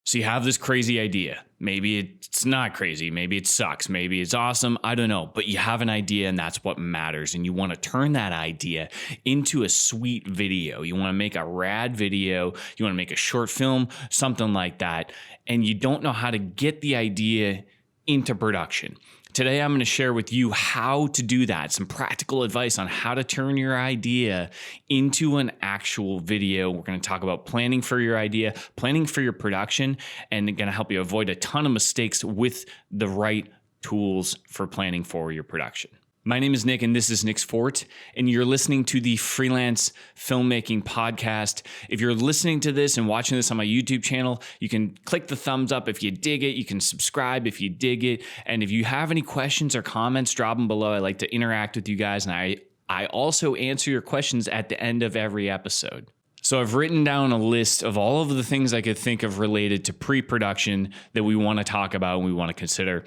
So you have this crazy idea. Maybe it's not crazy. Maybe it sucks. Maybe it's awesome. I don't know. But you have an idea and that's what matters. And you want to turn that idea into a sweet video. You want to make a rad video. You want to make a short film, something like that. And you don't know how to get the idea into production. Today, I'm going to share with you how to do that, some practical advice on how to turn your idea into an actual video. We're going to talk about planning for your idea, planning for your production, and going to help you avoid a ton of mistakes with the right tools for planning for your production. My name is Nick, and this is Nick's Fort, and you're listening to the Freelance Filmmaking Podcast. If you're listening to this and watching this on my YouTube channel, you can click the thumbs up if you dig it. You can subscribe if you dig it. And if you have any questions or comments, drop them below. I like to interact with you guys, and I also answer your questions at the end of every episode. So I've written down a list of all of the things I could think of related to pre-production that we want to talk about and we want to consider.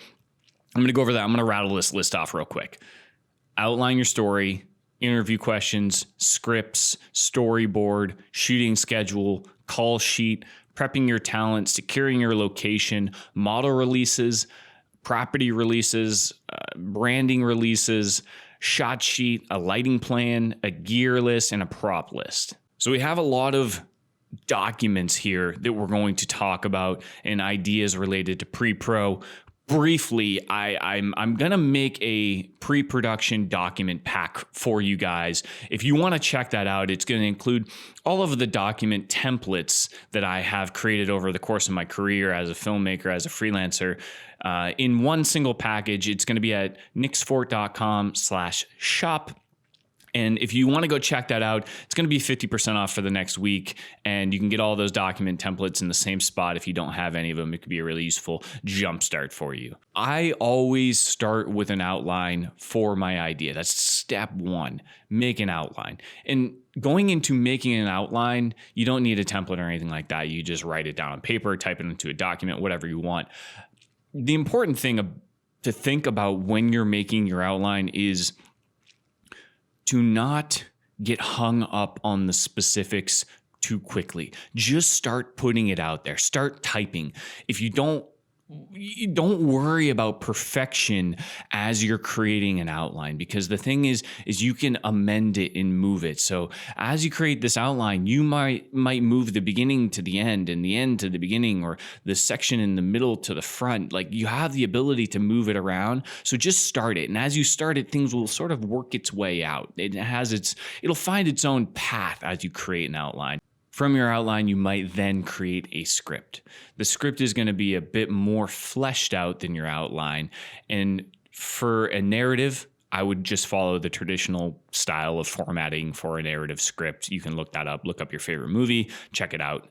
I'm going to go over that. I'm going to rattle this list off real quick. Outline your story, interview questions, scripts, storyboard, shooting schedule, call sheet, prepping your talent, securing your location, model releases, property releases, branding releases, shot sheet, a lighting plan, a gear list, and a prop list. So we have a lot of documents here that we're going to talk about and ideas related to pre-pro. Briefly, I'm going to make a pre-production document pack for you guys. If you want to check that out, it's going to include all of the document templates that I have created over the course of my career as a filmmaker, as a freelancer, in one single package. It's going to be at nicksfort.com/shop. And if you want to go check that out, it's going to be 50% off for the next week. And you can get all those document templates in the same spot. If you don't have any of them, it could be a really useful jumpstart for you. I always start with an outline for my idea. That's step one, make an outline. And going into making an outline, you don't need a template or anything like that. You just write it down on paper, type it into a document, whatever you want. The important thing to think about when you're making your outline is to not get hung up on the specifics too quickly. Just start putting it out there. Start typing. If you don't worry about perfection as you're creating an outline, because the thing is you can amend it and move it. So as you create this outline, you might move the beginning to the end and the end to the beginning, or the section in the middle to the front. Like, you have the ability to move it around. So just start it. And as you start it, things will sort of work its way out. It'll find its own path as you create an outline. From your outline, you might then create a script. The script is going to be a bit more fleshed out than your outline. And for a narrative, I would just follow the traditional style of formatting for a narrative script. You can look that up, look up your favorite movie, check it out.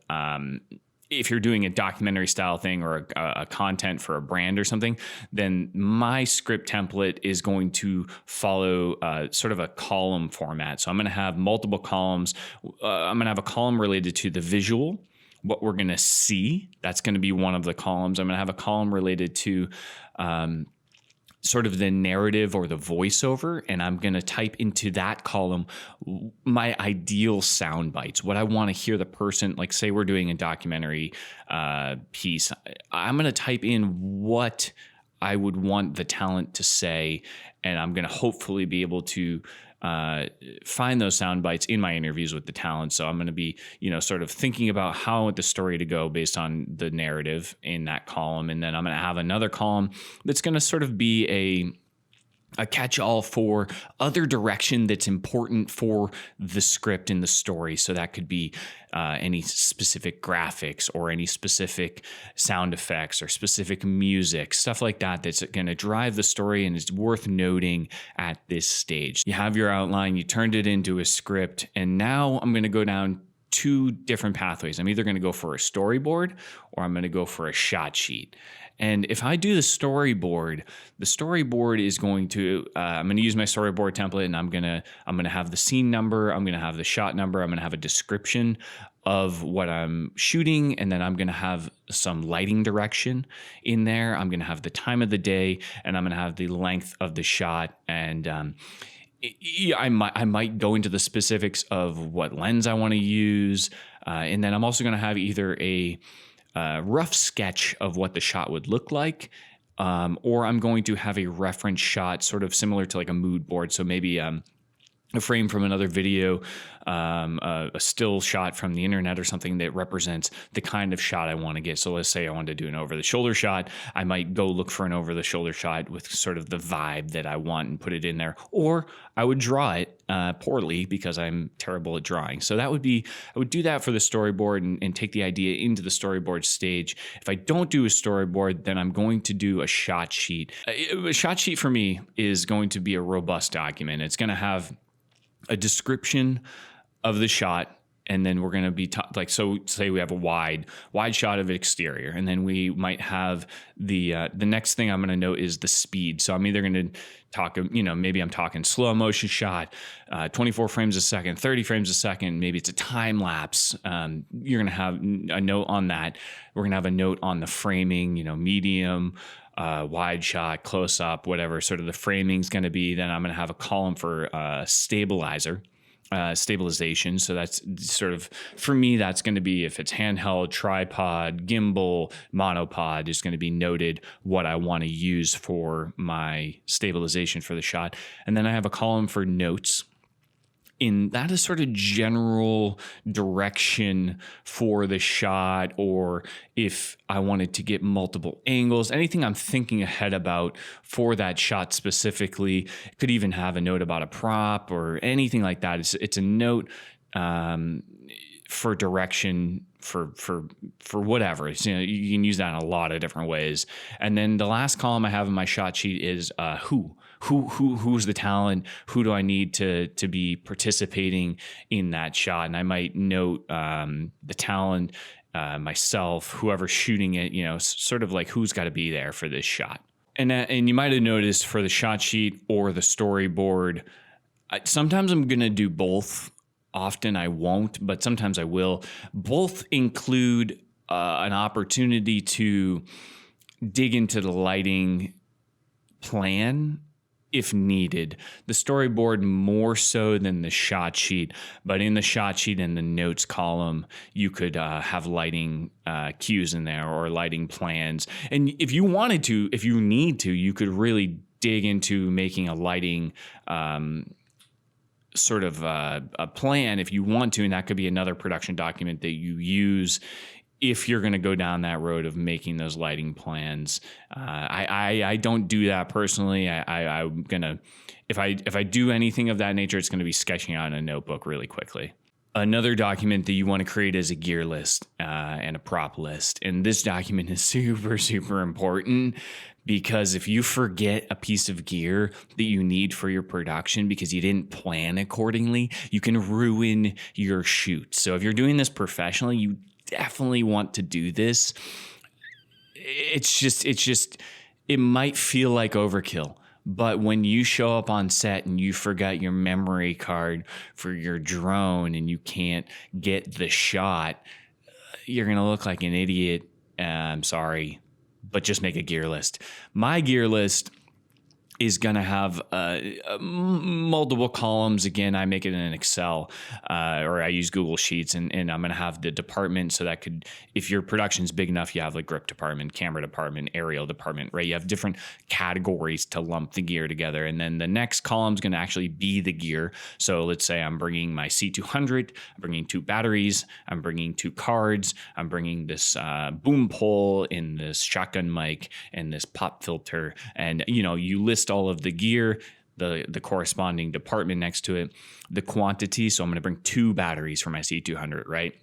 If you're doing a documentary style thing or a content for a brand or something, then my script template is going to follow sort of a column format. So I'm going to have multiple columns. I'm going to have a column related to the visual, what we're going to see. That's going to be one of the columns. I'm going to have a column related to sort of the narrative or the voiceover, and I'm going to type into that column my ideal sound bites, what I want to hear the person, like say we're doing a documentary piece, I'm going to type in what I would want the talent to say, and I'm going to hopefully be able to find those sound bites in my interviews with the talent. So I'm going to be, sort of thinking about how I want the story to go based on the narrative in that column. And then I'm going to have another column that's going to sort of be a catch-all for other direction that's important for the script and the story. So that could be any specific graphics or any specific sound effects or specific music, stuff like that that's going to drive the story and is worth noting at this stage. You have your outline, you turned it into a script, and now I'm going to go down two different pathways. I'm either going to go for a storyboard or I'm going to go for a shot sheet. And if I do the storyboard is going to, I'm going to use my storyboard template, and I'm going to have the scene number, I'm going to have the shot number, I'm going to have a description of what I'm shooting, and then I'm going to have some lighting direction in there. I'm going to have the time of the day, and I'm going to have the length of the shot, and I might go into the specifics of what lens I want to use, and then I'm also going to have either a rough sketch of what the shot would look like. Or I'm going to have a reference shot sort of similar to like a mood board. So maybe a frame from another video, a still shot from the internet or something that represents the kind of shot I want to get. So let's say I want to do an over-the-shoulder shot. I might go look for an over-the-shoulder shot with sort of the vibe that I want and put it in there. Or I would draw it poorly because I'm terrible at drawing. So I would do that for the storyboard and take the idea into the storyboard stage. If I don't do a storyboard, then I'm going to do a shot sheet. A shot sheet for me is going to be a robust document. It's going to have a description of the shot, and then we're going to be so say we have a wide shot of exterior, and then we might have the next thing I'm going to note is the speed. So I'm either going to talk, maybe I'm talking slow motion shot, 24 frames a second, 30 frames a second, maybe it's a time lapse. You're going to have a note on that. We're going to have a note on the framing, medium, wide shot, close up, whatever sort of the framing is going to be. Then I'm going to have a column for stabilization. So that's sort of, for me, that's going to be if it's handheld, tripod, gimbal, monopod, is going to be noted what I want to use for my stabilization for the shot. And then I have a column for notes. That is sort of general direction for the shot, or if I wanted to get multiple angles, anything I'm thinking ahead about for that shot specifically. It could even have a note about a prop or anything like that. It's a note for direction for whatever. It's, you can use that in a lot of different ways. And then the last column I have in my shot sheet is who's the talent? Who do I need to be participating in that shot? And I might note the talent, myself, whoever's shooting it, sort of like who's got to be there for this shot. And you might have noticed for the shot sheet or the storyboard, sometimes I'm going to do both. Often I won't, but sometimes I will. Both include an opportunity to dig into the lighting plan if needed. The storyboard more so than the shot sheet, but in the shot sheet and the notes column, you could have lighting cues in there or lighting plans. And if you wanted to, if you need to, you could really dig into making a lighting sort of a plan if you want to, and that could be another production document that you use if you're going to go down that road of making those lighting plans. I don't do that personally. I'm gonna, if I do anything of that nature, it's going to be sketching out in a notebook really quickly. Another document that you want to create is a gear list and a prop list. And this document is super, super important, because if you forget a piece of gear that you need for your production because you didn't plan accordingly, you can ruin your shoot. So if you're doing this professionally, you definitely want to do this. It might feel like overkill. But when you show up on set and you forgot your memory card for your drone and you can't get the shot, you're going to look like an idiot. I'm sorry, but just make a gear list. My gear list is going to have multiple columns. Again, I make it in an Excel or I use Google Sheets, and I'm going to have the department. So that could, if your production's big enough, you have like grip department, camera department, aerial department, right? You have different categories to lump the gear together. And then the next column is going to actually be the gear. So let's say I'm bringing my C200, I'm bringing 2 batteries, I'm bringing 2 cards, I'm bringing this boom pole and this shotgun mic and this pop filter. And, you list all of the gear, the corresponding department next to it, the quantity. So I'm going to bring 2 batteries for my C200, right?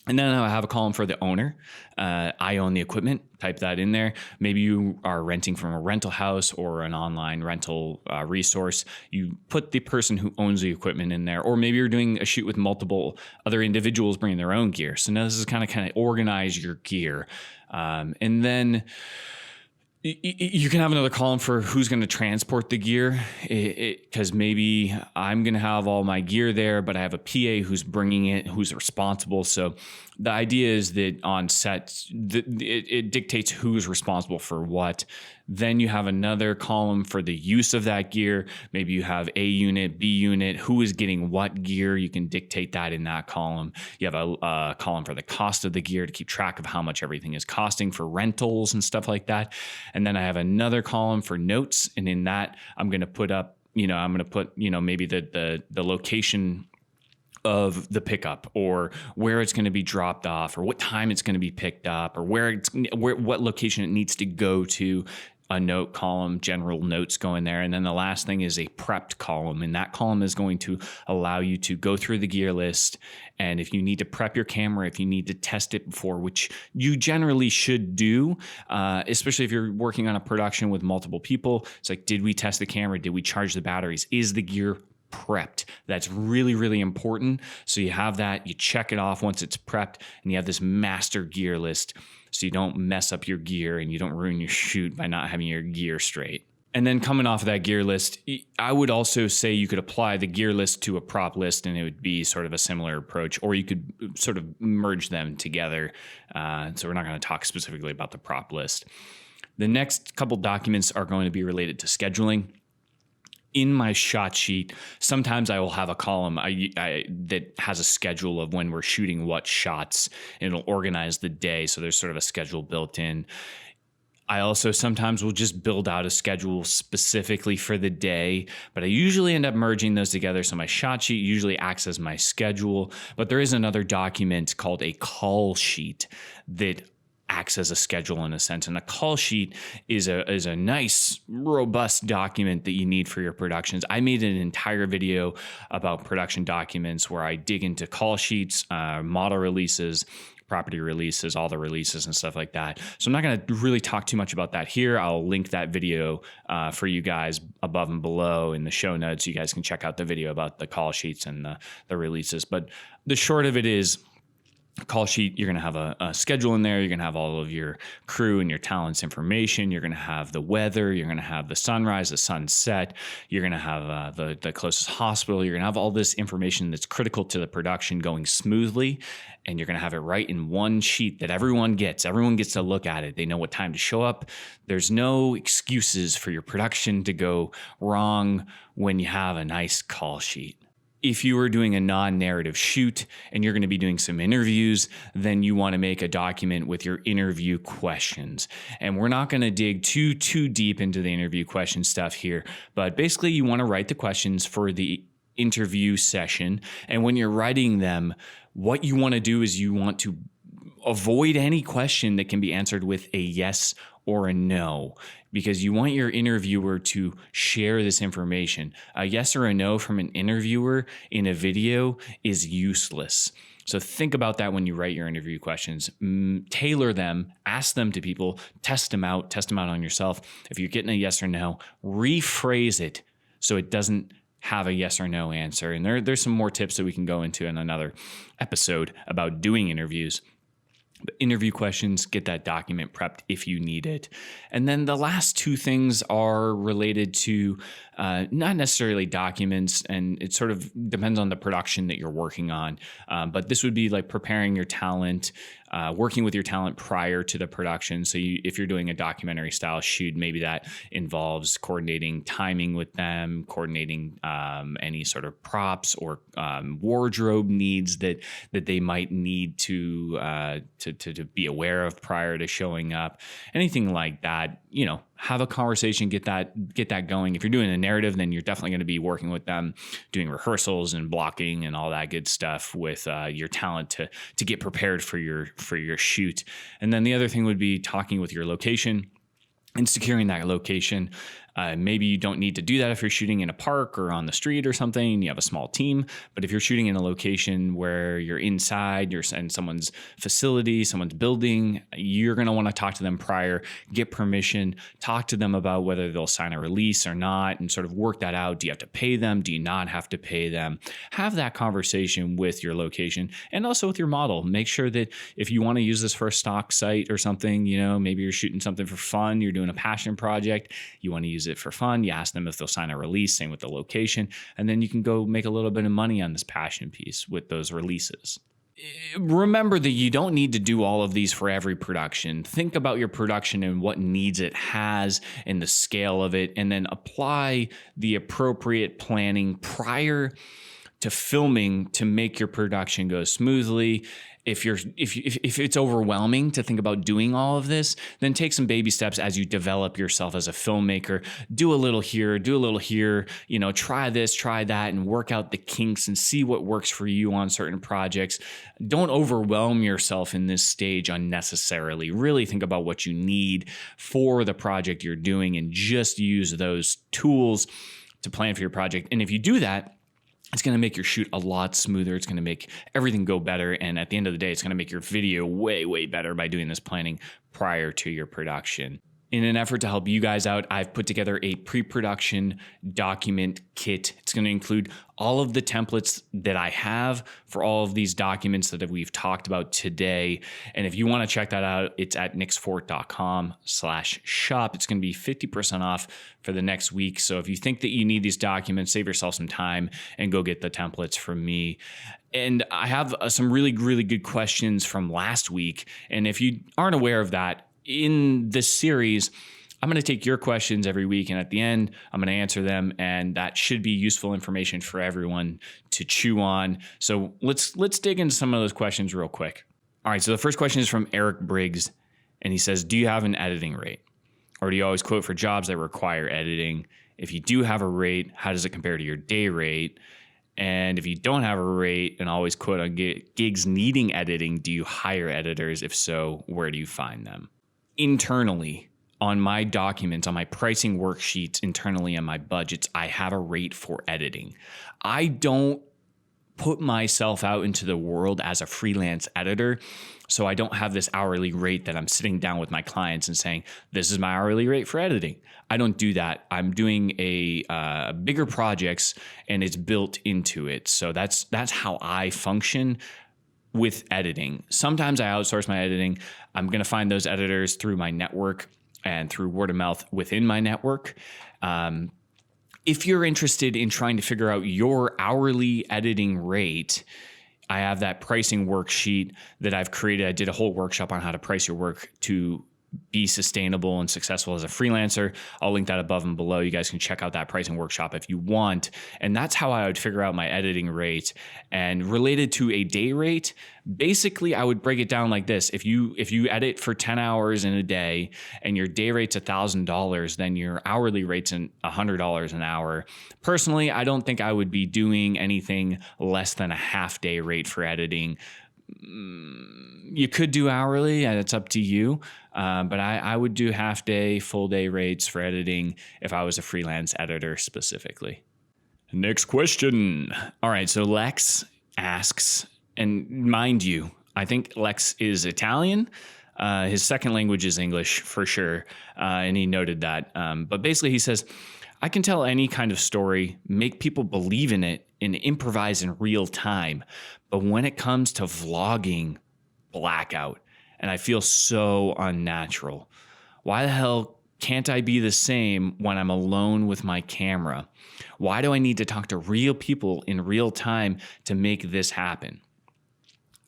And then I have a column for the owner. I own the equipment. Type that in there. Maybe you are renting from a rental house or an online rental resource. You put the person who owns the equipment in there. Or maybe you're doing a shoot with multiple other individuals bringing their own gear. So now this is kind of organize your gear. And then you can have another column for who's going to transport the gear, because maybe I'm going to have all my gear there, but I have a PA who's bringing it, who's responsible. So The idea is that on set, it dictates who's responsible for what. Then you have another column for the use of that gear. Maybe you have A unit, B unit, who is getting what gear. You can dictate that in that column. You have a column for the cost of the gear to keep track of how much everything is costing for rentals and stuff like that. And then I have another column for notes. And in that, I'm going to put up, maybe the location of the pickup, or where it's going to be dropped off, or what time it's going to be picked up, or what location it needs to go to. A note column, general notes go in there. And then the last thing is a prepped column. And that column is going to allow you to go through the gear list. And if you need to prep your camera, if you need to test it before, which you generally should do, especially if you're working on a production with multiple people, it's like, did we test the camera? Did we charge the batteries? Is the gear prepped? That's really, really important. So you have that, you check it off once it's prepped, and you have this master gear list so you don't mess up your gear and you don't ruin your shoot by not having your gear straight. And then coming off of that gear list, I would also say you could apply the gear list to a prop list, and it would be sort of a similar approach, or you could sort of merge them together. So we're not going to talk specifically about the prop list. The next couple documents are going to be related to scheduling. In my shot sheet, sometimes I will have a column that has a schedule of when we're shooting what shots, and it'll organize the day. So there's sort of a schedule built in. I also sometimes will just build out a schedule specifically for the day, but I usually end up merging those together. So my shot sheet usually acts as my schedule, but there is another document called a call sheet that acts as a schedule in a sense. And a call sheet is a nice, robust document that you need for your productions. I made an entire video about production documents where I dig into call sheets, model releases, property releases, all the releases and stuff like that. So I'm not going to really talk too much about that here. I'll link that video for you guys above and below in the show notes. You guys can check out the video about the call sheets and the releases. But the short of it is, call sheet, you're going to have a schedule in there. You're going to have all of your crew and your talent's information. You're going to have the weather. You're going to have the sunrise, the sunset. You're going to have the closest hospital. You're going to have all this information that's critical to the production going smoothly. And you're going to have it right in one sheet that everyone gets. Everyone gets to look at it. They know what time to show up. There's no excuses for your production to go wrong when you have a nice call sheet. If you are doing a non-narrative shoot and you're going to be doing some interviews, then you want to make a document with your interview questions. And we're not going to dig too deep into the interview question stuff here, but basically you want to write the questions for the interview session. And when you're writing them, what you want to do is you want to avoid any question that can be answered with a yes or a no, because you want your interviewer to share this information. A yes or a no from an interviewer in a video is useless. So think about that when you write your interview questions. Tailor them, ask them to people, test them out on yourself. If you're getting a yes or no, rephrase it so it doesn't have a yes or no answer. And there's some more tips that we can go into in another episode about doing interviews. But interview questions, get that document prepped if you need it. And then the last two things are related to not necessarily documents, and it sort of depends on the production that you're working on. But this would be like preparing your talent, working with your talent prior to the production. So if you're doing a documentary style shoot, maybe that involves coordinating timing with them, coordinating any sort of props or wardrobe needs that they might need to be aware of prior to showing up, anything like that. Have a conversation, get that going. If you're doing a narrative, then you're definitely going to be working with them, doing rehearsals and blocking and all that good stuff with your talent to get prepared for your shoot. And then the other thing would be talking with your location and securing that location. Maybe you don't need to do that if you're shooting in a park or on the street or something, and you have a small team. But if you're shooting in a location where you're inside, you're in someone's facility, someone's building, you're going to want to talk to them prior, get permission, talk to them about whether they'll sign a release or not, and sort of work that out. Do you have to pay them? Do you not have to pay them? Have that conversation with your location and also with your model. Make sure that if you want to use this for a stock site or something, maybe you're shooting something for fun, you're doing a passion project, you want to use it for fun, you ask them if they'll sign a release, same with the location, and then you can go make a little bit of money on this passion piece with those releases. remember that you don't need to do all of these for every production. Think about your production and what needs it has and the scale of it, and then apply the appropriate planning prior to filming to make your production go smoothly. If it's overwhelming to think about doing all of this, then take some baby steps as you develop yourself as a filmmaker. Do a little here, do a little here, try this, try that, and work out the kinks and see what works for you on certain projects. Don't overwhelm yourself in this stage unnecessarily. Really think about what you need for the project you're doing and just use those tools to plan for your project. And if you do that, it's going to make your shoot a lot smoother. It's going to make everything go better. And at the end of the day, it's going to make your video way, way better by doing this planning prior to your production. In an effort to help you guys out, I've put together a pre-production document kit. It's going to include all of the templates that I have for all of these documents that we've talked about today. And if you want to check that out, it's at nixfort.com/shop. It's going to be 50% off for the next week. So if you think that you need these documents, save yourself some time and go get the templates from me. And I have some really, really good questions from last week. And if you aren't aware of that, in this series, I'm going to take your questions every week, and at the end, I'm going to answer them, and that should be useful information for everyone to chew on. So let's dig into some of those questions real quick. All right, so the first question is from Eric Briggs, and he says, do you have an editing rate? Or do you always quote for jobs that require editing? If you do have a rate, how does it compare to your day rate? And if you don't have a rate and always quote on gigs needing editing, do you hire editors? If so, where do you find them? Internally, on my documents, on my pricing worksheets, internally on my budgets, I have a rate for editing. I don't put myself out into the world as a freelance editor, so I don't have this hourly rate that I'm sitting down with my clients and saying, this is my hourly rate for editing. I don't do that. I'm doing a bigger projects, and it's built into it. So that's how I function with editing. Sometimes I outsource my editing. I'm going to find those editors through my network and through word of mouth within my network. If you're interested in trying to figure out your hourly editing rate, I have that pricing worksheet that I've created. I did a whole workshop on how to price your work to be sustainable and successful as a freelancer. I'll link that above and below. You guys can check out that pricing workshop if you want. And that's how I would figure out my editing rate. And related to a day rate, basically I would break it down like this. If you edit for 10 hours in a day and your day rate's $1,000, then your hourly rate's $100 an hour. Personally, I don't think I would be doing anything less than a half day rate for editing. You could do hourly, and it's up to you. But I would do half day, full day rates for editing if I was a freelance editor specifically. Next question. All right, so Lex asks, and mind you, I think Lex is Italian. His second language is English for sure, and he noted that. But basically he says, I can tell any kind of story, make people believe in it, and improvise in real time. But when it comes to vlogging, blackout. And I feel so unnatural. Why the hell can't I be the same when I'm alone with my camera? Why do I need to talk to real people in real time to make this happen?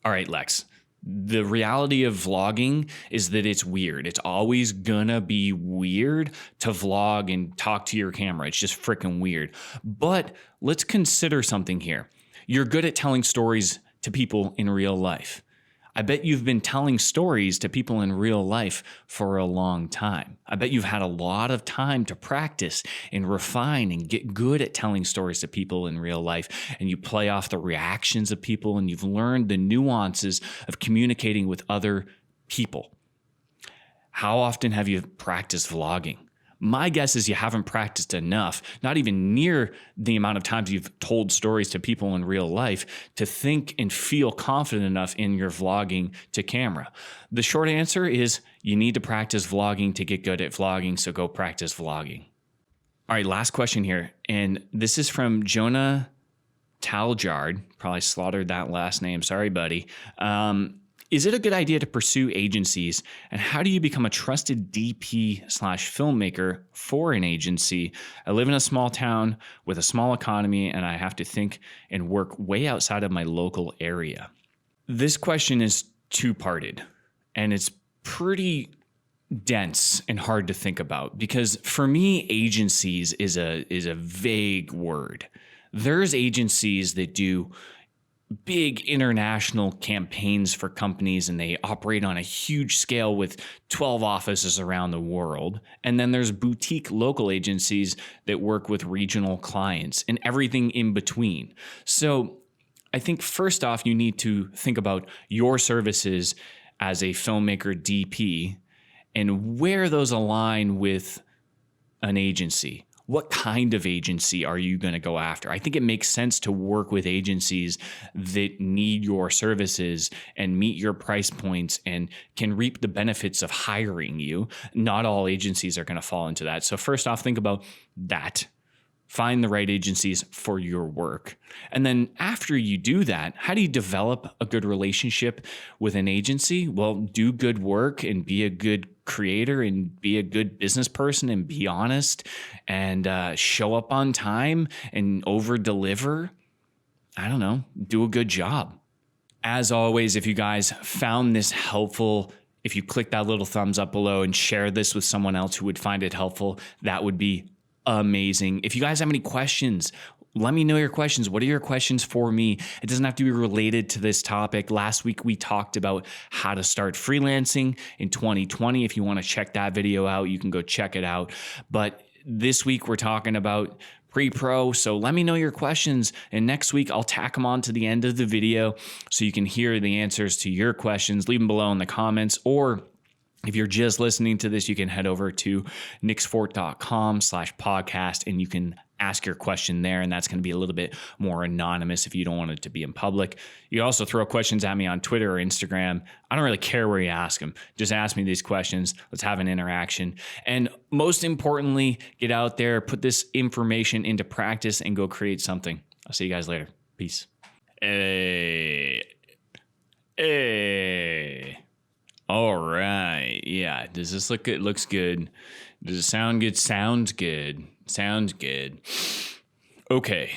All right, Lex. The reality of vlogging is that it's weird. It's always gonna be weird to vlog and talk to your camera. It's just freaking weird. But let's consider something here. You're good at telling stories to people in real life. I bet you've been telling stories to people in real life for a long time. I bet you've had a lot of time to practice and refine and get good at telling stories to people in real life. And you play off the reactions of people, and you've learned the nuances of communicating with other people. How often have you practiced vlogging? My guess is you haven't practiced enough, not even near the amount of times you've told stories to people in real life to think and feel confident enough in your vlogging to camera. The short answer is you need to practice vlogging to get good at vlogging, so go practice vlogging. All right, last question here, and this is from Jonah Taljard. Probably slaughtered that last name. Sorry, buddy. Is it a good idea to pursue agencies, and how do you become a trusted DP/filmmaker for an agency? I live in a small town with a small economy, and I have to think and work way outside of my local area. This question is two-parted, and it's pretty dense and hard to think about because for me, agencies is a vague word. There's agencies that do big international campaigns for companies and they operate on a huge scale with 12 offices around the world. And then there's boutique local agencies that work with regional clients and everything in between. So I think first off, you need to think about your services as a filmmaker DP and where those align with an agency. What kind of agency are you going to go after? I think it makes sense to work with agencies that need your services and meet your price points and can reap the benefits of hiring you. Not all agencies are going to fall into that. So first off, think about that. Find the right agencies for your work. And then after you do that, how do you develop a good relationship with an agency? Well, do good work and be a good creator and be a good business person and be honest and show up on time and over deliver. I don't know, do a good job. As always, if you guys found this helpful, if you click that little thumbs up below and share this with someone else who would find it helpful, that would be amazing. If you guys have any questions, let me know your questions. What are your questions for me? It doesn't have to be related to this topic. Last week, we talked about how to start freelancing in 2020. If you want to check that video out, you can go check it out. But this week, we're talking about pre-pro. So let me know your questions. And next week, I'll tack them on to the end of the video so you can hear the answers to your questions. Leave them below in the comments, or if you're just listening to this, you can head over to nixfort.com/podcast and you can ask your question there. And that's going to be a little bit more anonymous if you don't want it to be in public. You can also throw questions at me on Twitter or Instagram. I don't really care where you ask them. Just ask me these questions. Let's have an interaction. And most importantly, get out there, put this information into practice and go create something. I'll see you guys later. Peace. Hey. All right. Yeah. Does this look good? Looks good. Does it sound good? Sounds good. Sounds good. Okay.